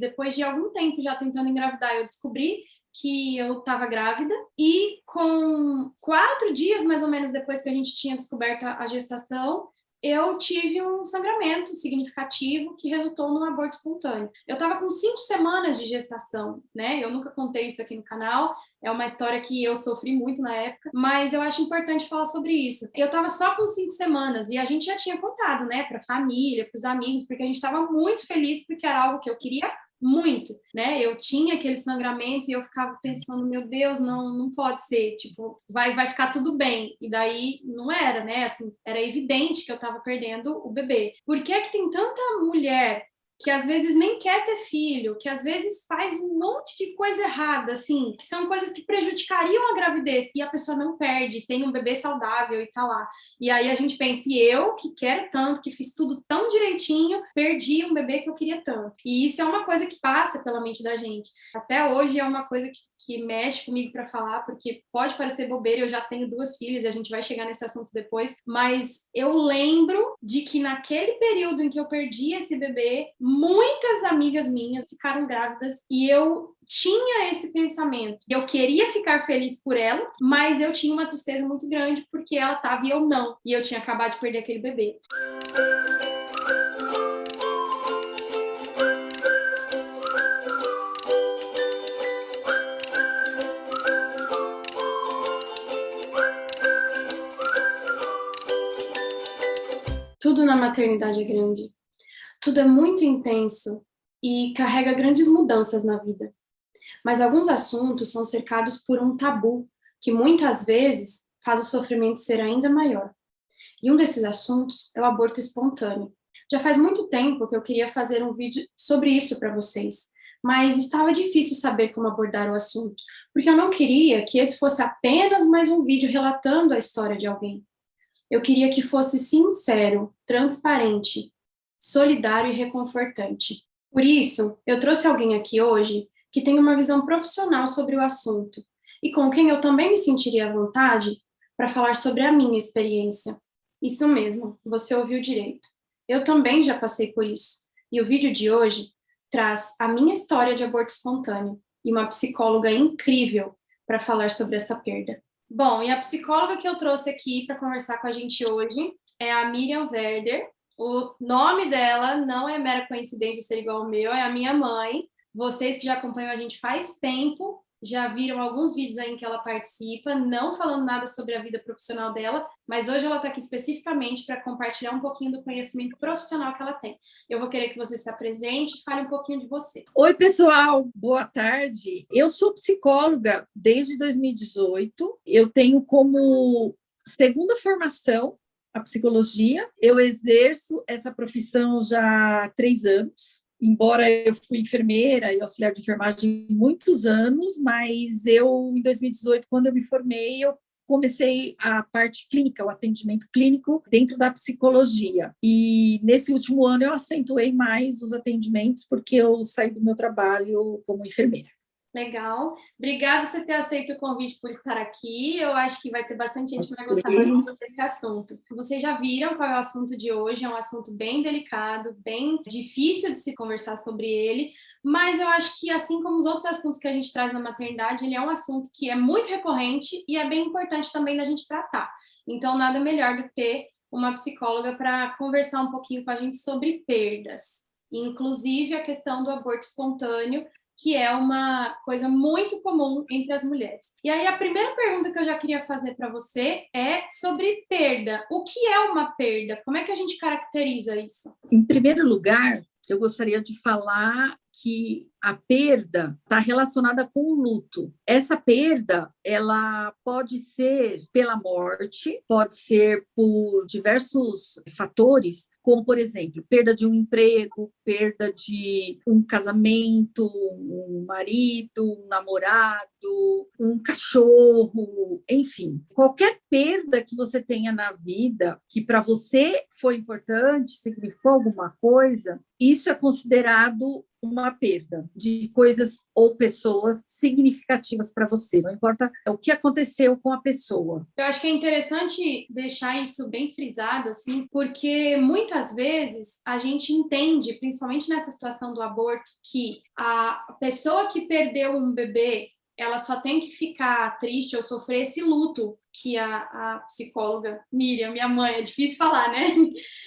Depois de algum tempo já tentando engravidar, eu descobri que eu estava grávida e com 4 dias, mais ou menos, depois que a gente tinha descoberto a gestação, eu tive um sangramento significativo que resultou num aborto espontâneo. Eu estava com 5 semanas de gestação, né? Eu nunca contei isso aqui no canal, é uma história que eu sofri muito na época, mas eu acho importante falar sobre isso. Eu estava só com 5 semanas e a gente já tinha contado, né, para a família, para os amigos, porque a gente estava muito feliz porque era algo que eu queria muito, né? Eu tinha aquele sangramento e eu ficava pensando, meu Deus, não pode ser, tipo, vai ficar tudo bem. E daí não era, né? Assim, era evidente que eu estava perdendo o bebê. Por que é que tem tanta mulher que às vezes nem quer ter filho, que às vezes faz um monte de coisa errada, assim, que são coisas que prejudicariam a gravidez e a pessoa não perde, tem um bebê saudável e tá lá. E aí a gente pensa, e eu que quero tanto, que fiz tudo tão direitinho, perdi um bebê que eu queria tanto. E isso é uma coisa que passa pela mente da gente. Até hoje é uma coisa que mexe comigo para falar, porque pode parecer bobeira, eu já tenho 2 filhas e a gente vai chegar nesse assunto depois, mas eu lembro de que naquele período em que eu perdi esse bebê, muitas amigas minhas ficaram grávidas e eu tinha esse pensamento. Eu queria ficar feliz por ela, mas eu tinha uma tristeza muito grande porque ela estava e eu não. E eu tinha acabado de perder aquele bebê. Tudo na maternidade é grande. Tudo é muito intenso e carrega grandes mudanças na vida. Mas alguns assuntos são cercados por um tabu que muitas vezes faz o sofrimento ser ainda maior. E um desses assuntos é o aborto espontâneo. Já faz muito tempo que eu queria fazer um vídeo sobre isso para vocês, mas estava difícil saber como abordar o assunto, porque eu não queria que esse fosse apenas mais um vídeo relatando a história de alguém. Eu queria que fosse sincero, transparente, solidário e reconfortante. Por isso, eu trouxe alguém aqui hoje que tem uma visão profissional sobre o assunto e com quem eu também me sentiria à vontade para falar sobre a minha experiência. Isso mesmo, você ouviu direito. Eu também já passei por isso. E o vídeo de hoje traz a minha história de aborto espontâneo e uma psicóloga incrível para falar sobre essa perda. Bom, e a psicóloga que eu trouxe aqui para conversar com a gente hoje é a Miriam Werder. O nome dela não é mera coincidência ser igual ao meu, é a minha mãe. Vocês que já acompanham a gente faz tempo, já viram alguns vídeos aí em que ela participa, não falando nada sobre a vida profissional dela, mas hoje ela está aqui especificamente para compartilhar um pouquinho do conhecimento profissional que ela tem. Eu vou querer que você se apresente e fale um pouquinho de você. Oi, pessoal, boa tarde. Eu sou psicóloga desde 2018. Eu tenho como segunda formação a psicologia. Eu exerço essa profissão já há 3 anos. Embora eu fui enfermeira e auxiliar de enfermagem muitos anos, mas eu, em 2018, quando eu me formei, eu comecei a parte clínica, o atendimento clínico dentro da psicologia. E nesse último ano eu acentuei mais os atendimentos porque eu saí do meu trabalho como enfermeira. Legal. Obrigada por você ter aceito o convite por estar aqui. Eu acho que vai ter bastante gente que vai gostar bastante desse assunto. Vocês já viram qual é o assunto de hoje, é um assunto bem delicado, bem difícil de se conversar sobre ele, mas eu acho que, assim como os outros assuntos que a gente traz na maternidade, ele é um assunto que é muito recorrente e é bem importante também da gente tratar. Então, nada melhor do que ter uma psicóloga para conversar um pouquinho com a gente sobre perdas, inclusive a questão do aborto espontâneo, que é uma coisa muito comum entre as mulheres. E aí a primeira pergunta que eu já queria fazer para você é sobre perda. O que é uma perda? Como é que a gente caracteriza isso? Em primeiro lugar, eu gostaria de falar que a perda está relacionada com o luto. Essa perda, ela pode ser pela morte, pode ser por diversos fatores, como, por exemplo, perda de um emprego, perda de um casamento, um marido, um namorado, um cachorro, enfim. Qualquer perda que você tenha na vida, que para você foi importante, significou alguma coisa, isso é considerado uma perda de coisas ou pessoas significativas para você, não importa o que aconteceu com a pessoa. Eu acho que é interessante deixar isso bem frisado, assim, porque muitas vezes a gente entende, principalmente nessa situação do aborto, que a pessoa que perdeu um bebê, ela só tem que ficar triste ou sofrer esse luto que a psicóloga Miriam, minha mãe, é difícil falar, né?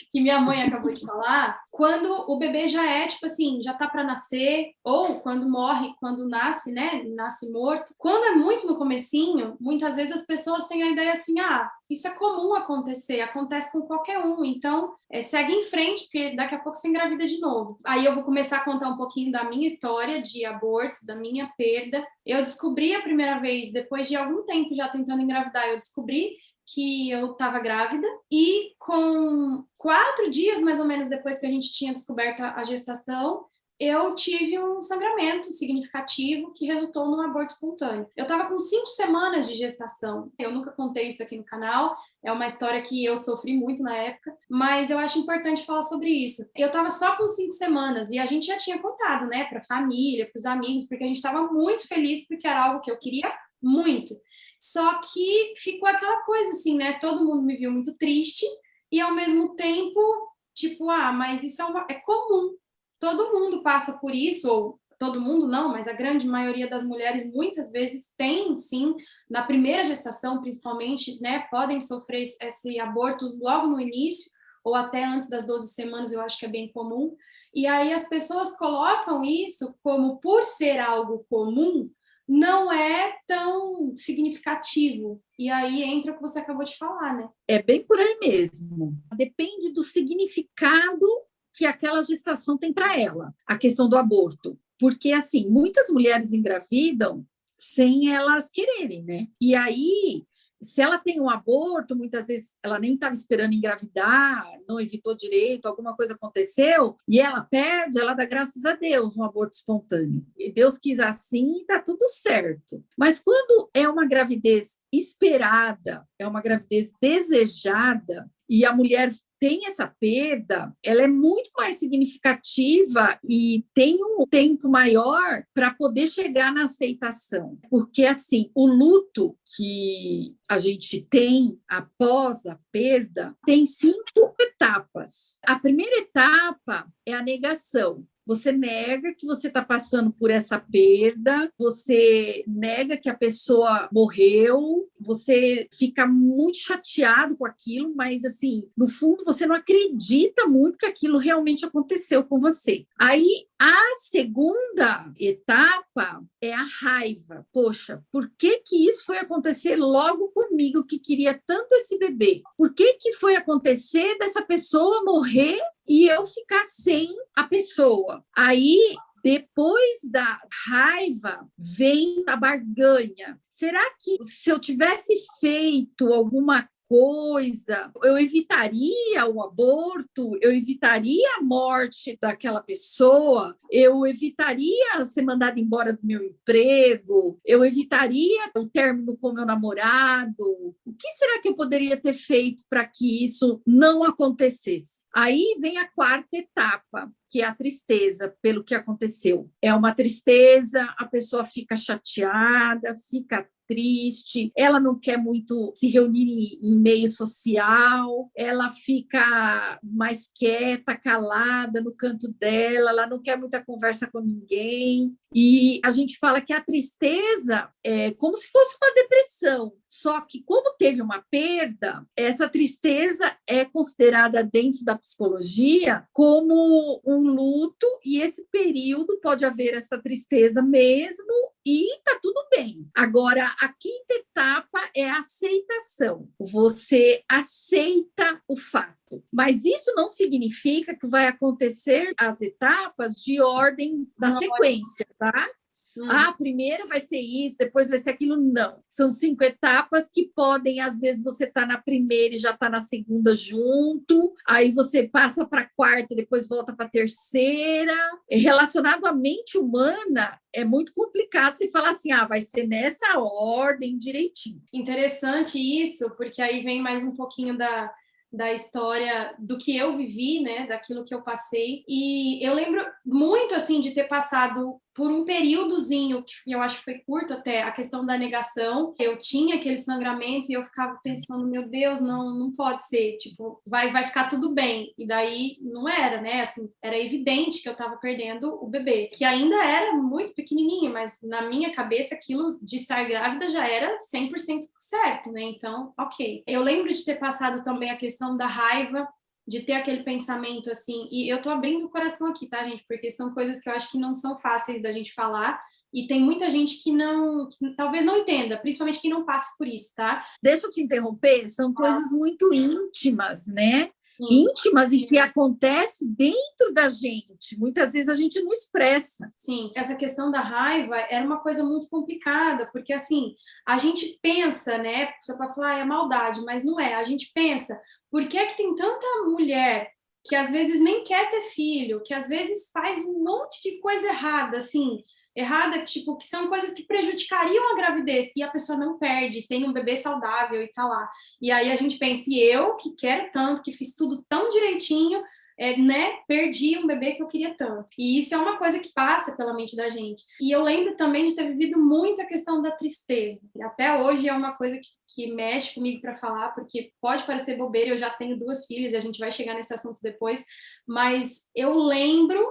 Que minha mãe acabou de falar, quando o bebê já é, tipo assim, já tá para nascer, ou quando morre, quando nasce, né? Nasce morto. Quando é muito no comecinho, muitas vezes as pessoas têm a ideia assim, ah, isso é comum acontecer, acontece com qualquer um, então segue em frente, porque daqui a pouco você engravida de novo. Aí eu vou começar a contar um pouquinho da minha história de aborto, da minha perda. Eu descobri a primeira vez, depois de algum tempo já tentando engravidar, eu descobri que eu estava grávida e com 4 dias, mais ou menos, depois que a gente tinha descoberto a gestação, eu tive um sangramento significativo que resultou num aborto espontâneo. Eu estava com 5 semanas de gestação. Eu nunca contei isso aqui no canal, é uma história que eu sofri muito na época, mas eu acho importante falar sobre isso. Eu estava só com 5 semanas e a gente já tinha contado, né, para a família, para os amigos, porque a gente estava muito feliz porque era algo que eu queria muito. Só que ficou aquela coisa assim, né? Todo mundo me viu muito triste e ao mesmo tempo, tipo, ah, mas isso é comum. Todo mundo passa por isso, ou todo mundo não, mas a grande maioria das mulheres muitas vezes tem, sim, na primeira gestação, principalmente, né? Podem sofrer esse aborto logo no início, ou até antes das 12 semanas, eu acho que é bem comum. E aí as pessoas colocam isso como, por ser algo comum, não é tão significativo. E aí entra o que você acabou de falar, né? É bem por aí mesmo. Depende do significado que aquela gestação tem para ela, a questão do aborto. Porque, assim, muitas mulheres engravidam sem elas quererem, né? E aí, se ela tem um aborto, muitas vezes ela nem estava esperando engravidar, não evitou direito, alguma coisa aconteceu, e ela perde, ela dá graças a Deus um aborto espontâneo. E Deus quis assim e está tudo certo. Mas quando é uma gravidez esperada, é uma gravidez desejada, e a mulher tem essa perda, ela é muito mais significativa e tem um tempo maior para poder chegar na aceitação. Porque, assim, o luto que a gente tem após a perda tem 5 etapas. A primeira etapa é a negação. Você nega que você está passando por essa perda, você nega que a pessoa morreu, você fica muito chateado com aquilo, mas, assim, no fundo, você não acredita muito que aquilo realmente aconteceu com você. Aí, a segunda etapa é a raiva. Poxa, por que que isso foi acontecer logo comigo, que queria tanto esse bebê? Por que que foi acontecer dessa pessoa morrer e eu ficar sem a pessoa? Aí, depois da raiva, vem a barganha. Será que se eu tivesse feito alguma coisa, eu evitaria o aborto, eu evitaria a morte daquela pessoa, eu evitaria ser mandada embora do meu emprego, eu evitaria o término com meu namorado? O que será que eu poderia ter feito para que isso não acontecesse? Aí vem a quarta etapa, que é a tristeza pelo que aconteceu. É uma tristeza, a pessoa fica chateada, fica triste, ela não quer muito se reunir em meio social, ela fica mais quieta, calada no canto dela, ela não quer muita conversa com ninguém. E a gente fala que a tristeza é como se fosse uma depressão, só que como teve uma perda, essa tristeza é considerada dentro da psicologia como um luto, e esse período pode haver essa tristeza mesmo e tá tudo bem. Agora, a quinta etapa é a aceitação. Você aceita o fato. Mas isso não significa que vai acontecer as etapas de ordem da sequência, tá? Ah, primeiro vai ser isso, depois vai ser aquilo. Não. São 5 etapas que podem, às vezes, você está na primeira e já está na segunda junto, aí você passa para a quarta e depois volta para a terceira. Relacionado à mente humana, é muito complicado você falar assim, ah, vai ser nessa ordem direitinho. Interessante isso, porque aí vem mais um pouquinho da história do que eu vivi, né, daquilo que eu passei. E eu lembro muito, assim, de ter passado por um períodozinho, que eu acho que foi curto até, a questão da negação. Eu tinha aquele sangramento e eu ficava pensando, meu Deus, não pode ser, tipo, vai ficar tudo bem. E daí não era, né, assim, era evidente que eu estava perdendo o bebê, que ainda era muito pequenininho, mas na minha cabeça aquilo de estar grávida já era 100% certo, né, então, ok. Eu lembro de ter passado também a questão da raiva, de ter aquele pensamento assim, e eu tô abrindo o coração aqui, tá, gente? Porque são coisas que eu acho que não são fáceis da gente falar, e tem muita gente que talvez não entenda, principalmente quem não passe por isso, tá? Deixa eu te interromper, são coisas muito íntimas, né? Sim. Íntimas e que acontece dentro da gente. Muitas vezes a gente não expressa. Sim, essa questão da raiva era uma coisa muito complicada, porque assim, a gente pensa, né? Você pode falar, é maldade, mas não é. A gente pensa, por que é que tem tanta mulher que às vezes nem quer ter filho, que às vezes faz um monte de coisa errada, assim, errada, tipo, que são coisas que prejudicariam a gravidez, e a pessoa não perde, tem um bebê saudável e tá lá. E aí a gente pensa, e eu que quero tanto, que fiz tudo tão direitinho, né, perdi um bebê que eu queria tanto. E isso é uma coisa que passa pela mente da gente. E eu lembro também de ter vivido muito a questão da tristeza. E até hoje é uma coisa que mexe comigo para falar, porque pode parecer bobeira, eu já tenho 2 filhas e a gente vai chegar nesse assunto depois, mas eu lembro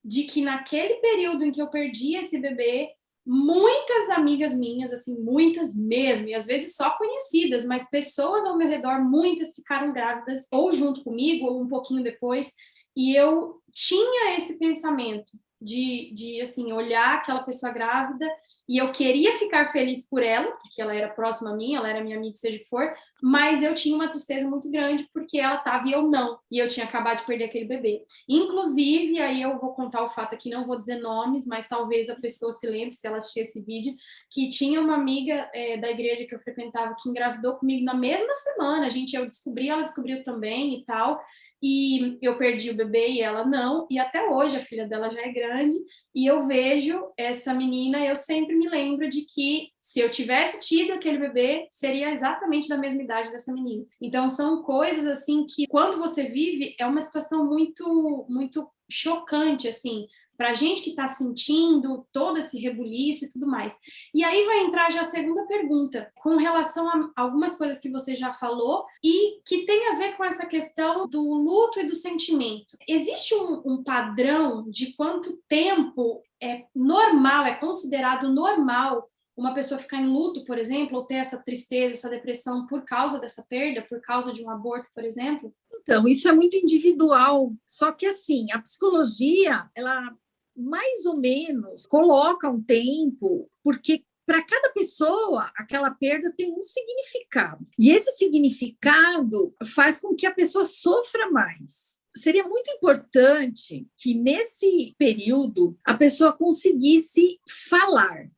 de que naquele período em que eu perdi esse bebê, muitas amigas minhas, assim, muitas mesmo, e às vezes só conhecidas, mas pessoas ao meu redor, muitas ficaram grávidas, ou junto comigo, ou um pouquinho depois, e eu tinha esse pensamento de assim, olhar aquela pessoa grávida e eu queria ficar feliz por ela, porque ela era próxima a mim, ela era minha amiga, seja o que for, mas eu tinha uma tristeza muito grande porque ela estava e eu não, e eu tinha acabado de perder aquele bebê. Inclusive, aí eu vou contar o fato aqui, não vou dizer nomes, mas talvez a pessoa se lembre, se ela assistir esse vídeo, que tinha uma amiga da igreja que eu frequentava que engravidou comigo na mesma semana, eu descobri, ela descobriu também e tal, e eu perdi o bebê e ela não, e até hoje a filha dela já é grande, e eu vejo essa menina, eu sempre me lembro de que se eu tivesse tido aquele bebê, seria exatamente da mesma idade dessa menina. Então são coisas assim que quando você vive é uma situação muito chocante assim, para a gente que está sentindo todo esse rebuliço e tudo mais. E aí vai entrar já a segunda pergunta, com relação a algumas coisas que você já falou e que tem a ver com essa questão do luto e do sentimento. Existe um padrão de quanto tempo é normal, é considerado normal uma pessoa ficar em luto, por exemplo, ou ter essa tristeza, essa depressão por causa dessa perda, por causa de um aborto, por exemplo? Então, isso é muito individual. Só que, assim, a psicologia, ela mais ou menos coloca um tempo, porque para cada pessoa, aquela perda tem um significado. E esse significado faz com que a pessoa sofra mais. Seria muito importante que, nesse período, a pessoa conseguisse falar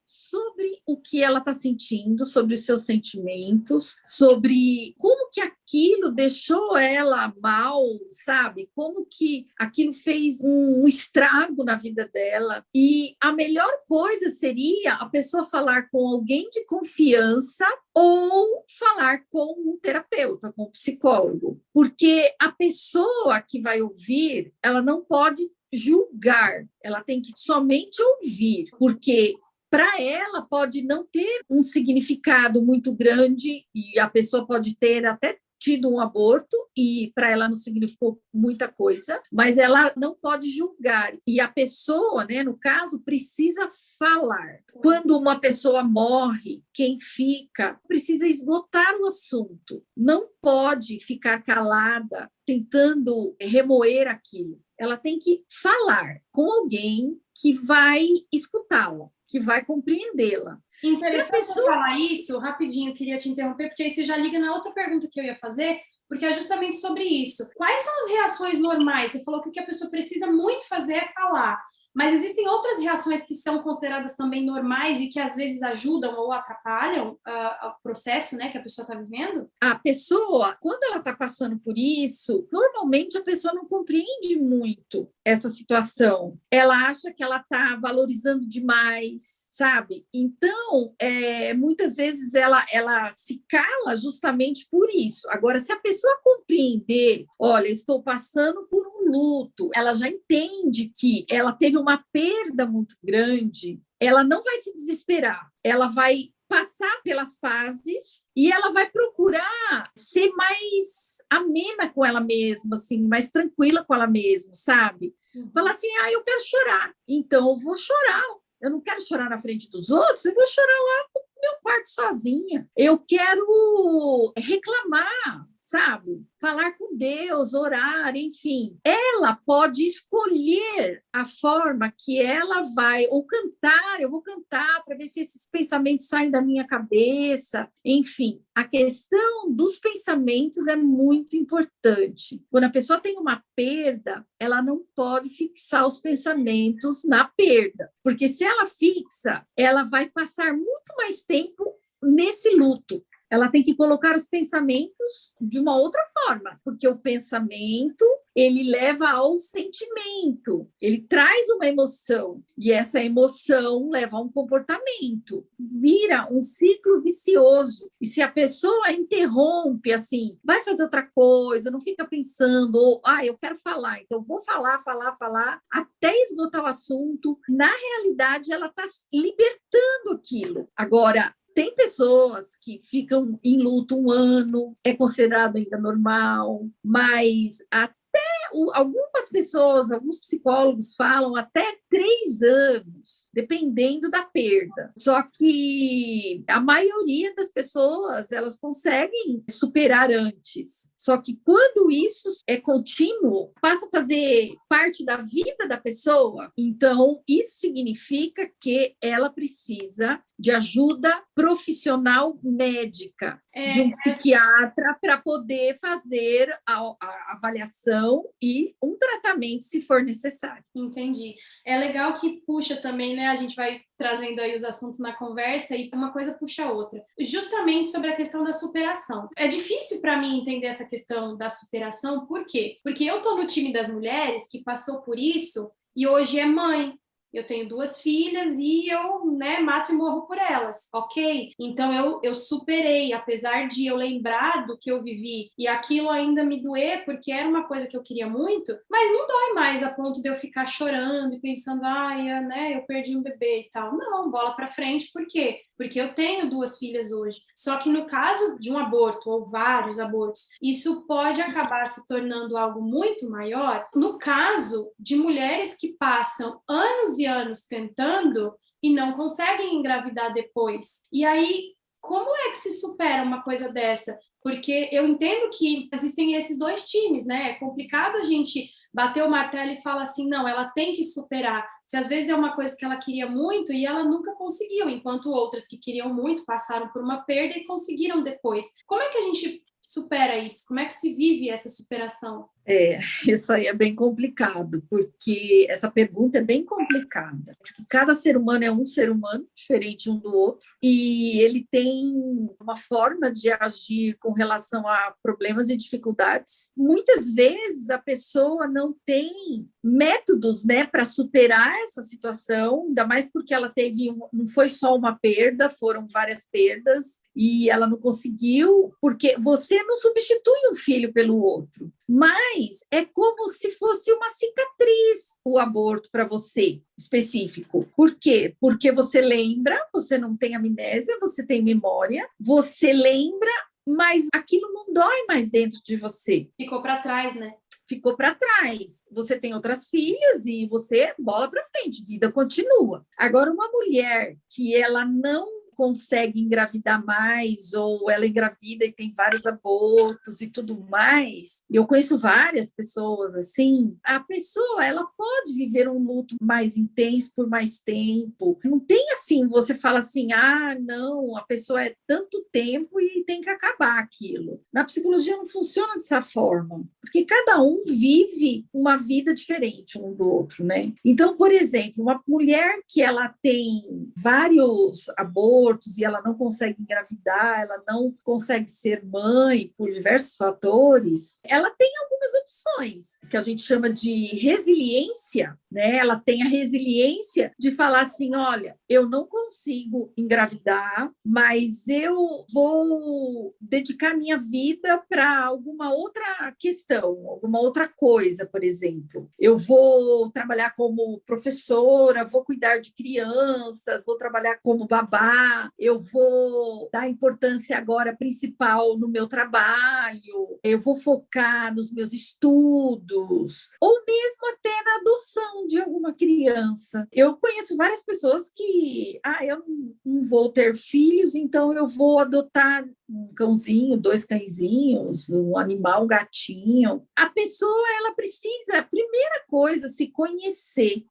sobre o que ela está sentindo, sobre os seus sentimentos, sobre como que aquilo deixou ela mal, sabe? Como que aquilo fez um estrago na vida dela. E a melhor coisa seria a pessoa falar com alguém de confiança ou falar com um terapeuta, com um psicólogo. Porque a pessoa que vai ouvir, ela não pode julgar, ela tem que somente ouvir, porque para ela pode não ter um significado muito grande e a pessoa pode ter até tido um aborto e para ela não significou muita coisa, mas ela não pode julgar. E a pessoa, né, no caso, precisa falar. Quando uma pessoa morre, quem fica precisa esgotar o assunto. Não pode ficar calada, tentando remoer aquilo. Ela tem que falar com alguém que vai escutá-la, que vai compreendê-la. Interessante você falar isso, rapidinho, queria te interromper, porque aí você já liga na outra pergunta que eu ia fazer, porque é justamente sobre isso. Quais são as reações normais? Você falou que o que a pessoa precisa muito fazer é falar, mas existem outras reações que são consideradas também normais e que às vezes ajudam ou atrapalham o processo, né, que a pessoa está vivendo? A pessoa, quando ela está passando por isso, normalmente a pessoa não compreende muito. essa situação. Ela acha que ela está valorizando demais, sabe? Então, muitas vezes ela se cala justamente por isso. Agora, se a pessoa compreender, olha, estou passando por um luto, ela já entende que ela teve uma perda muito grande, ela não vai se desesperar, ela vai passar pelas fases e ela vai procurar ser mais amena com ela mesma, assim, mais tranquila com ela mesma, sabe? Falar assim, eu quero chorar, então eu vou chorar. Eu não quero chorar na frente dos outros, eu vou chorar lá no meu quarto sozinha. Eu quero reclamar, sabe? Falar com Deus, orar, enfim. Ela pode escolher a forma que ela vai, ou cantar, eu vou cantar para ver se esses pensamentos saem da minha cabeça. Enfim, a questão dos pensamentos é muito importante. Quando a pessoa tem uma perda, ela não pode fixar os pensamentos na perda, porque se ela fixa, ela vai passar muito mais tempo nesse luto. Ela tem que colocar os pensamentos de uma outra forma, porque o pensamento, ele leva ao sentimento, ele traz uma emoção, e essa emoção leva a um comportamento, vira um ciclo vicioso. E se a pessoa interrompe, assim, vai fazer outra coisa, não fica pensando, ou, eu quero falar, então vou falar, até esgotar o assunto, na realidade ela está libertando aquilo. Agora, tem pessoas que ficam em luto um ano, é considerado ainda normal, mas algumas pessoas, alguns psicólogos falam até 3 anos, dependendo da perda. Só que a maioria das pessoas, elas conseguem superar antes. Só que quando isso é contínuo, passa a fazer parte da vida da pessoa, então isso significa que ela precisa de ajuda profissional médica, de um psiquiatra, para poder fazer a avaliação e um tratamento, se for necessário. Entendi. É legal que puxa também, né? A gente vai trazendo aí os assuntos na conversa e uma coisa puxa a outra. Justamente sobre a questão da superação. É difícil para mim entender essa questão da superação, por quê? Porque eu tô no time das mulheres que passou por isso e hoje é mãe. Eu tenho 2 filhas e eu, mato e morro por elas, ok? Então eu superei, apesar de eu lembrar do que eu vivi e aquilo ainda me doer, porque era uma coisa que eu queria muito, mas não dói mais a ponto de eu ficar chorando e pensando, eu perdi um bebê e tal. Não, bola pra frente, por quê? Porque eu tenho 2 filhas hoje. Só que no caso de um aborto ou vários abortos, isso pode acabar se tornando algo muito maior. No caso de mulheres que passam anos e anos tentando e não conseguem engravidar depois. E aí, como é que se supera uma coisa dessa? Porque eu entendo que existem esses 2 times, né? É complicado a gente bater o martelo e falar assim, não, ela tem que superar. Se às vezes é uma coisa que ela queria muito e ela nunca conseguiu, enquanto outras que queriam muito passaram por uma perda e conseguiram depois. Como é que a gente supera isso? Como é que se vive essa superação? Isso aí é bem complicado, porque essa pergunta é bem complicada, porque cada ser humano é um ser humano, diferente um do outro, e ele tem uma forma de agir com relação a problemas e dificuldades. Muitas vezes a pessoa não tem métodos, para superar essa situação, ainda mais porque ela teve, não foi só uma perda, foram várias perdas, e ela não conseguiu, porque você não substitui um filho pelo outro, mas é como se fosse uma cicatriz o aborto para você, específico. Por quê? Porque você lembra, você não tem amnésia, você tem memória, você lembra, mas aquilo não dói mais dentro de você. Ficou para trás, né? Ficou para trás. Você tem outras filhas e você bola para frente, vida continua. Agora, uma mulher que ela não consegue engravidar mais, ou ela engravida e tem vários abortos e tudo mais. Eu conheço várias pessoas assim. A pessoa, ela pode viver um luto mais intenso por mais tempo. Não tem assim, você fala assim, não, a pessoa é tanto tempo e tem que acabar aquilo. Na psicologia não funciona dessa forma, porque cada um vive uma vida diferente um do outro, né? Então, por exemplo, uma mulher que ela tem vários abortos, abortos e ela não consegue engravidar, ela não consegue ser mãe por diversos fatores, ela tem algumas opções, que a gente chama de resiliência, né? Ela tem a resiliência de falar assim, olha, eu não consigo engravidar, mas eu vou dedicar minha vida para alguma outra questão, alguma outra coisa, por exemplo. Eu vou trabalhar como professora, vou cuidar de crianças, vou trabalhar como babá, eu vou dar importância agora principal no meu trabalho, eu vou focar nos meus estudos, ou mesmo até na adoção de alguma criança. Eu conheço várias pessoas que, eu não vou ter filhos, então eu vou adotar um cãozinho, 2 cãezinhos, um animal, um gatinho. A pessoa, ela precisa, primeira coisa, se conhecer.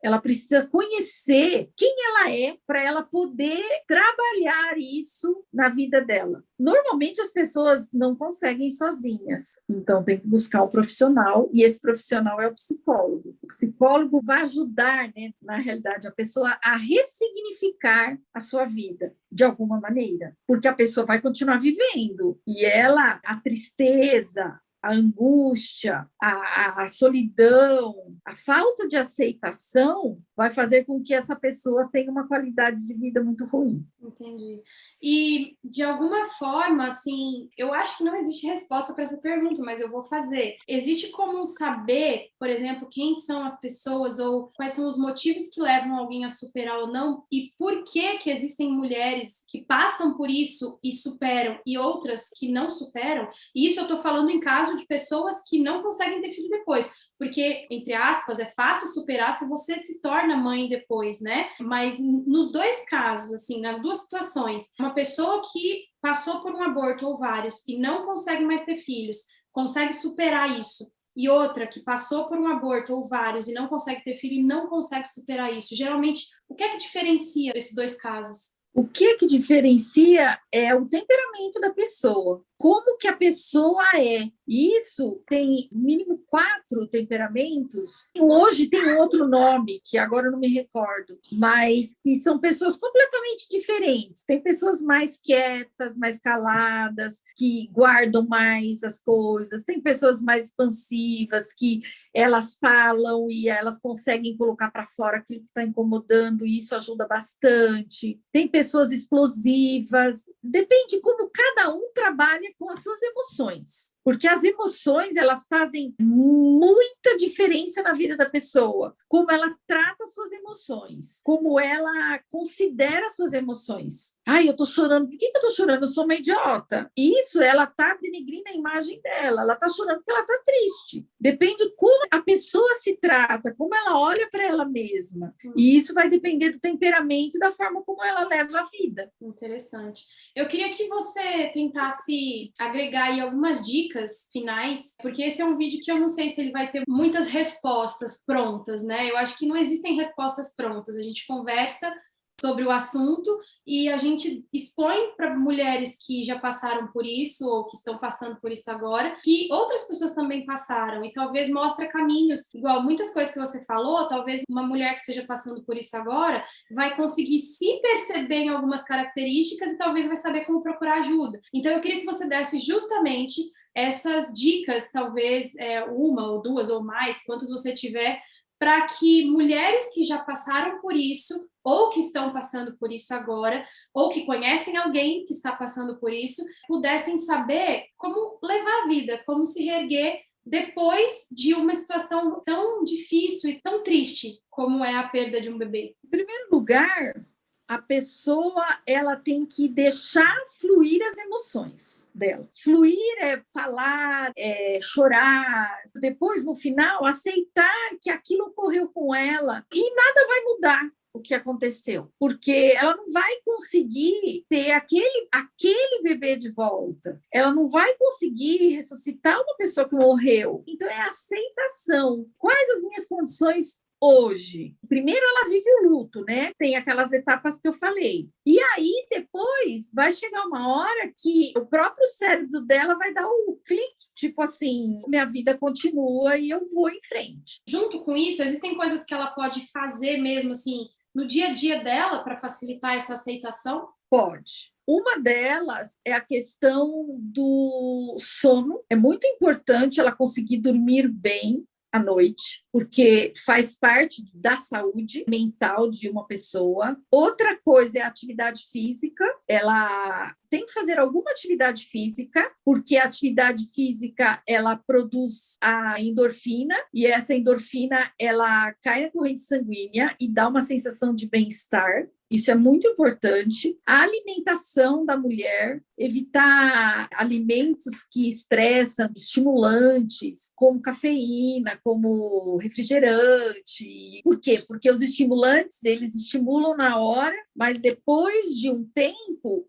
Ela precisa conhecer quem ela é para ela poder trabalhar isso na vida dela. Normalmente as pessoas não conseguem sozinhas, então tem que buscar um profissional e esse profissional é o psicólogo. O psicólogo vai ajudar, né, na realidade, a pessoa a ressignificar a sua vida de alguma maneira, porque a pessoa vai continuar vivendo e ela, a tristeza, a angústia, a solidão, a falta de aceitação vai fazer com que essa pessoa tenha uma qualidade de vida muito ruim. Entendi. E, de alguma forma, assim, eu acho que não existe resposta para essa pergunta, mas eu vou fazer. Existe como saber, por exemplo, quem são as pessoas ou quais são os motivos que levam alguém a superar ou não? E por que existem mulheres que passam por isso e superam e outras que não superam? E isso eu estou falando em caso de pessoas que não conseguem ter filho depois. Porque, entre aspas, é fácil superar se você se torna mãe depois, né? Mas nos dois casos, assim, nas duas situações, uma pessoa que passou por um aborto ou vários e não consegue mais ter filhos, consegue superar isso, e outra que passou por um aborto ou vários e não consegue ter filho e não consegue superar isso. Geralmente, o que é que diferencia esses dois casos? O que diferencia é o temperamento da pessoa, como que a pessoa é. Isso tem no mínimo 4 temperamentos. Hoje tem outro nome, que agora eu não me recordo, mas que são pessoas completamente diferentes. Tem pessoas mais quietas, mais caladas, que guardam mais as coisas. Tem pessoas mais expansivas, que elas falam e elas conseguem colocar para fora aquilo que está incomodando, e isso ajuda bastante. Tem pessoas explosivas, depende como cada um trabalha com as suas emoções, porque as emoções, elas fazem muita diferença na vida da pessoa, como ela trata as suas emoções, como ela considera as suas emoções. Eu tô chorando, por que eu tô chorando? Eu sou uma idiota. Isso, ela tá denegrindo a imagem dela, ela tá chorando porque ela tá triste. Depende de como a pessoa se trata, como ela olha para ela mesma, e isso vai depender do temperamento e da forma como ela leva a vida. Interessante. Eu queria que você tentasse agregar aí algumas dicas finais, porque esse é um vídeo que eu não sei se ele vai ter muitas respostas prontas, né? Eu acho que não existem respostas prontas. A gente conversa sobre o assunto e a gente expõe para mulheres que já passaram por isso ou que estão passando por isso agora, que outras pessoas também passaram, e talvez mostra caminhos, igual muitas coisas que você falou, talvez uma mulher que esteja passando por isso agora vai conseguir se perceber em algumas características e talvez vai saber como procurar ajuda. Então eu queria que você desse justamente essas dicas, talvez uma ou duas ou mais, quantas você tiver, para que mulheres que já passaram por isso, ou que estão passando por isso agora, ou que conhecem alguém que está passando por isso, pudessem saber como levar a vida, como se reerguer depois de uma situação tão difícil e tão triste como é a perda de um bebê. Em primeiro lugar, a pessoa, ela tem que deixar fluir as emoções dela. Fluir é falar, é chorar, depois, no final, aceitar que aquilo ocorreu com ela e nada vai mudar o que aconteceu, porque ela não vai conseguir ter aquele bebê de volta, ela não vai conseguir ressuscitar uma pessoa que morreu. Então, é aceitação. Quais as minhas condições hoje? Primeiro, ela vive o luto, né? Tem aquelas etapas que eu falei. E aí, depois, vai chegar uma hora que o próprio cérebro dela vai dar um clique, tipo assim, minha vida continua e eu vou em frente. Junto com isso, existem coisas que ela pode fazer mesmo, assim, no dia a dia dela para facilitar essa aceitação? Pode. Uma delas é a questão do sono. É muito importante ela conseguir dormir bem à noite, porque faz parte da saúde mental de uma pessoa. Outra coisa é a atividade física. Ela tem que fazer alguma atividade física, porque a atividade física ela produz a endorfina, e essa endorfina ela cai na corrente sanguínea e dá uma sensação de bem-estar. Isso é muito importante. A alimentação da mulher, evitar alimentos que estressam, estimulantes, como cafeína, como refrigerante. Por quê? Porque os estimulantes, eles estimulam na hora, mas depois de um tempo,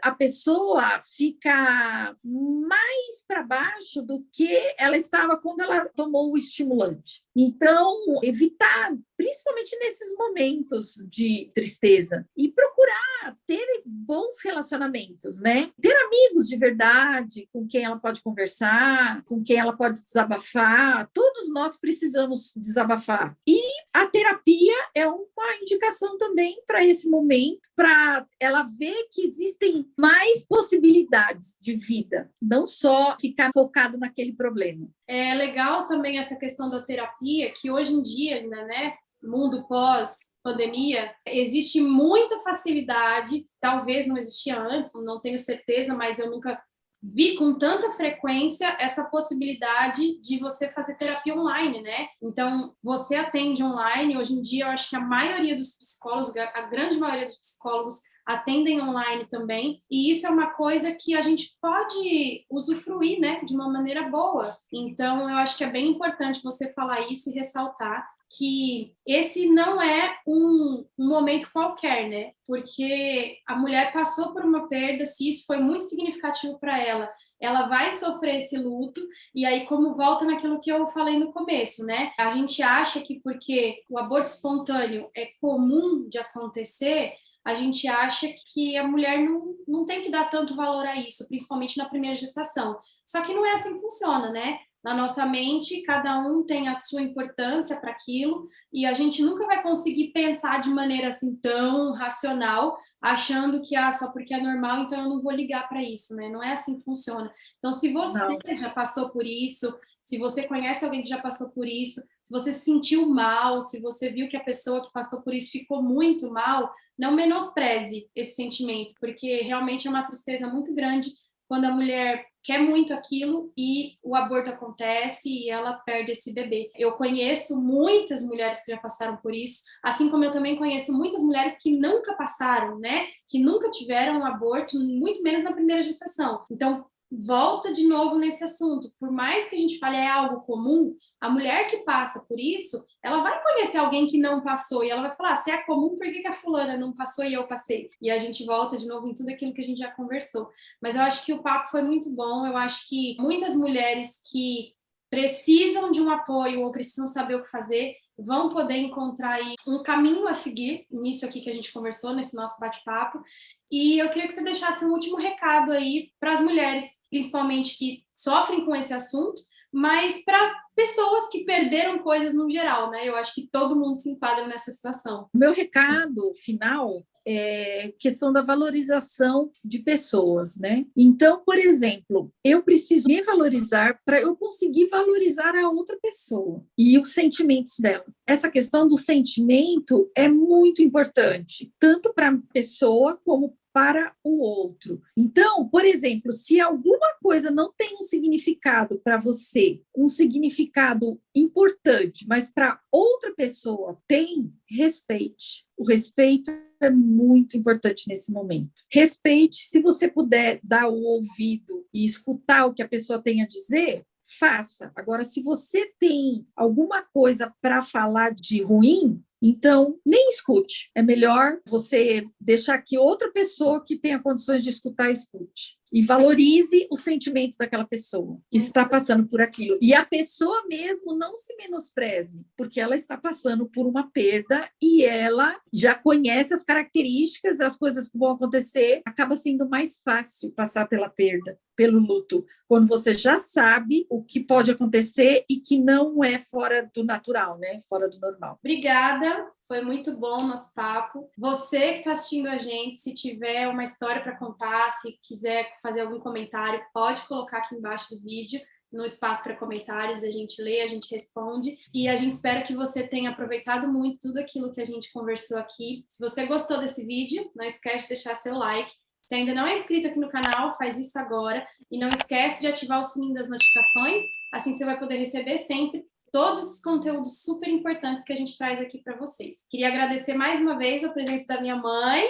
a pessoa fica mais para baixo do que ela estava quando ela tomou o estimulante. Então, evitar, principalmente nesses momentos de tristeza, e procurar ter bons relacionamentos, né? Ter amigos de verdade, com quem ela pode conversar, com quem ela pode desabafar. Todos nós precisamos desabafar. E a terapia é uma indicação também para esse momento, para ela ver que existem mais possibilidades de vida, não só ficar focado naquele problema. É legal também essa questão da terapia, que hoje em dia, ainda, né, mundo pós-pandemia, existe muita facilidade, talvez não existia antes, não tenho certeza, mas eu nunca vi com tanta frequência essa possibilidade de você fazer terapia online, né? Então, você atende online, hoje em dia eu acho que a maioria dos psicólogos, a grande maioria dos psicólogos atendem online também, e isso é uma coisa que a gente pode usufruir, né, de uma maneira boa. Então, eu acho que é bem importante você falar isso e ressaltar que esse não é um momento qualquer, né? Porque a mulher passou por uma perda, se isso foi muito significativo para ela, ela vai sofrer esse luto, e aí como volta naquilo que eu falei no começo, né? A gente acha que porque o aborto espontâneo é comum de acontecer, a gente acha que a mulher não tem que dar tanto valor a isso, principalmente na primeira gestação. Só que não é assim que funciona, né? Na nossa mente, cada um tem a sua importância para aquilo, e a gente nunca vai conseguir pensar de maneira assim tão racional, achando que só porque é normal, então eu não vou ligar para isso, né? Não é assim que funciona. Então, se você já passou por isso, se você conhece alguém que já passou por isso, se você se sentiu mal, se você viu que a pessoa que passou por isso ficou muito mal, não menospreze esse sentimento, porque realmente é uma tristeza muito grande quando a mulher quer muito aquilo e o aborto acontece e ela perde esse bebê. Eu conheço muitas mulheres que já passaram por isso, assim como eu também conheço muitas mulheres que nunca passaram, né? Que nunca tiveram um aborto, muito menos na primeira gestação. Então, volta de novo nesse assunto. Por mais que a gente fale é algo comum, a mulher que passa por isso, ela vai conhecer alguém que não passou e ela vai falar, se é comum, por que a fulana não passou e eu passei? E a gente volta de novo em tudo aquilo que a gente já conversou. Mas eu acho que o papo foi muito bom, eu acho que muitas mulheres que precisam de um apoio ou precisam saber o que fazer, vão poder encontrar aí um caminho a seguir nisso aqui que a gente conversou, nesse nosso bate-papo. E eu queria que você deixasse um último recado aí para as mulheres, principalmente que sofrem com esse assunto, mas para pessoas que perderam coisas no geral, né? Eu acho que todo mundo se enquadra nessa situação. O meu recado final é questão da valorização de pessoas, né? Então, por exemplo, eu preciso me valorizar para eu conseguir valorizar a outra pessoa e os sentimentos dela. Essa questão do sentimento é muito importante, tanto para a pessoa como para o outro. Então, por exemplo, se alguma coisa não tem um significado para você, um significado importante, mas para outra pessoa tem, respeite. O respeito é muito importante nesse momento. Respeite, se você puder dar o ouvido e escutar o que a pessoa tem a dizer, faça. Agora, se você tem alguma coisa para falar de ruim, então, nem escute. É melhor você deixar que outra pessoa que tenha condições de escutar, escute. E valorize o sentimento daquela pessoa que está passando por aquilo. E a pessoa mesmo não se menospreze, porque ela está passando por uma perda e ela já conhece as características, as coisas que vão acontecer. Acaba sendo mais fácil passar pela perda, pelo luto, quando você já sabe o que pode acontecer e que não é fora do natural, né? Fora do normal. Obrigada. Foi muito bom o nosso papo. Você que está assistindo a gente, se tiver uma história para contar, se quiser fazer algum comentário, pode colocar aqui embaixo do vídeo, no espaço para comentários, a gente lê, a gente responde. E a gente espera que você tenha aproveitado muito tudo aquilo que a gente conversou aqui. Se você gostou desse vídeo, não esquece de deixar seu like. Se ainda não é inscrito aqui no canal, faz isso agora. E não esquece de ativar o sininho das notificações, assim você vai poder receber sempre todos esses conteúdos super importantes que a gente traz aqui para vocês. Queria agradecer mais uma vez a presença da minha mãe,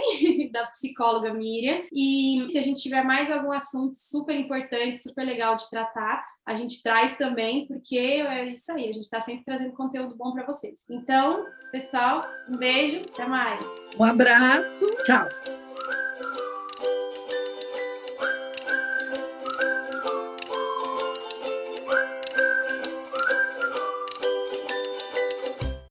da psicóloga Miriam, e se a gente tiver mais algum assunto super importante, super legal de tratar, a gente traz também, porque é isso aí, a gente está sempre trazendo conteúdo bom para vocês. Então, pessoal, um beijo, até mais. Um abraço, tchau.